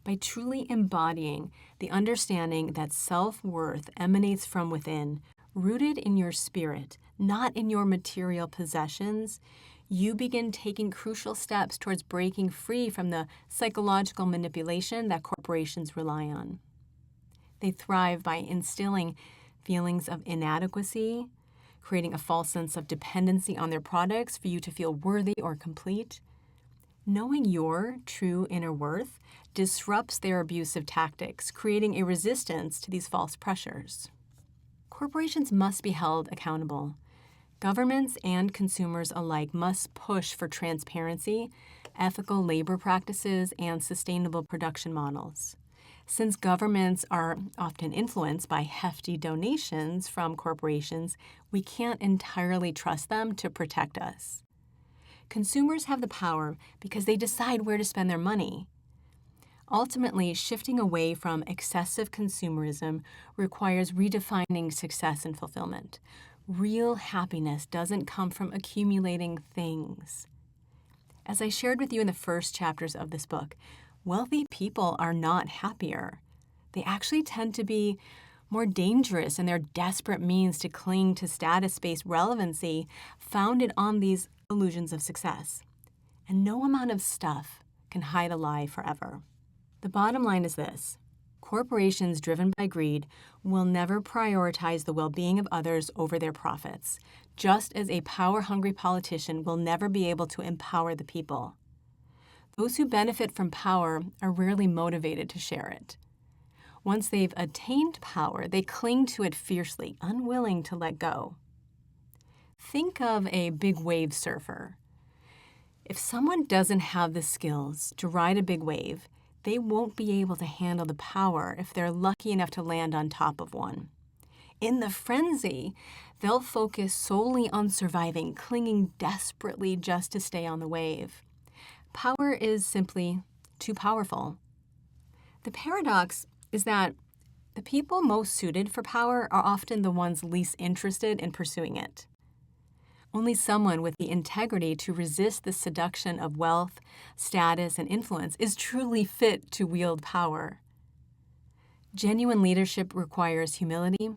By truly embodying the understanding that self-worth emanates from within, rooted in your spirit, not in your material possessions, you begin taking crucial steps towards breaking free from the psychological manipulation that corporations rely on. They thrive by instilling feelings of inadequacy, creating a false sense of dependency on their products for you to feel worthy or complete. Knowing your true inner worth disrupts their abusive tactics, creating a resistance to these false pressures. Corporations must be held accountable. Governments and consumers alike must push for transparency, ethical labor practices, and sustainable production models. Since governments are often influenced by hefty donations from corporations, we can't entirely trust them to protect us. Consumers have the power because they decide where to spend their money. Ultimately, shifting away from excessive consumerism requires redefining success and fulfillment. Real happiness doesn't come from accumulating things. As I shared with you in the first chapters of this book, wealthy people are not happier. They actually tend to be more dangerous in their desperate means to cling to status-based relevancy founded on these illusions of success. And no amount of stuff can hide a lie forever. The bottom line is this: corporations driven by greed will never prioritize the well-being of others over their profits, just as a power-hungry politician will never be able to empower the people. Those who benefit from power are rarely motivated to share it. Once they've attained power, they cling to it fiercely, unwilling to let go. Think of a big wave surfer. If someone doesn't have the skills to ride a big wave, they won't be able to handle the power if they're lucky enough to land on top of one. In the frenzy, they'll focus solely on surviving, clinging desperately just to stay on the wave. Power is simply too powerful. The paradox is that the people most suited for power are often the ones least interested in pursuing it. Only someone with the integrity to resist the seduction of wealth, status, and influence is truly fit to wield power. Genuine leadership requires humility,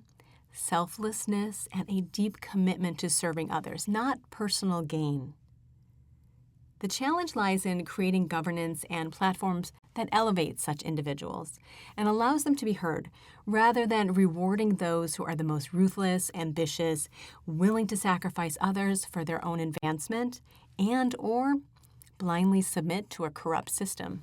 selflessness, and a deep commitment to serving others, not personal gain. The challenge lies in creating governance and platforms that elevate such individuals and allows them to be heard, rather than rewarding those who are the most ruthless, ambitious, willing to sacrifice others for their own advancement, and/or blindly submit to a corrupt system.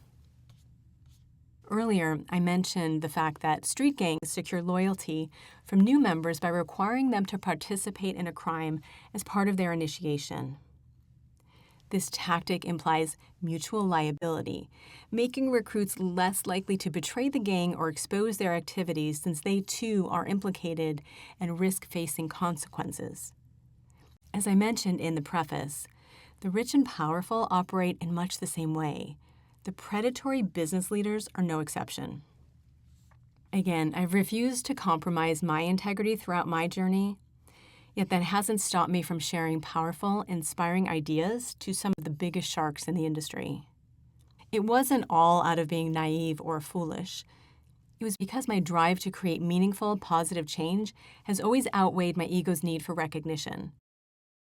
Earlier, I mentioned the fact that street gangs secure loyalty from new members by requiring them to participate in a crime as part of their initiation. This tactic implies mutual liability, making recruits less likely to betray the gang or expose their activities since they too are implicated and risk facing consequences. As I mentioned in the preface, the rich and powerful operate in much the same way. The predatory business leaders are no exception. Again, I've refused to compromise my integrity throughout my journey. Yet that hasn't stopped me from sharing powerful, inspiring ideas to some of the biggest sharks in the industry. It wasn't all out of being naive or foolish. It was because my drive to create meaningful, positive change has always outweighed my ego's need for recognition.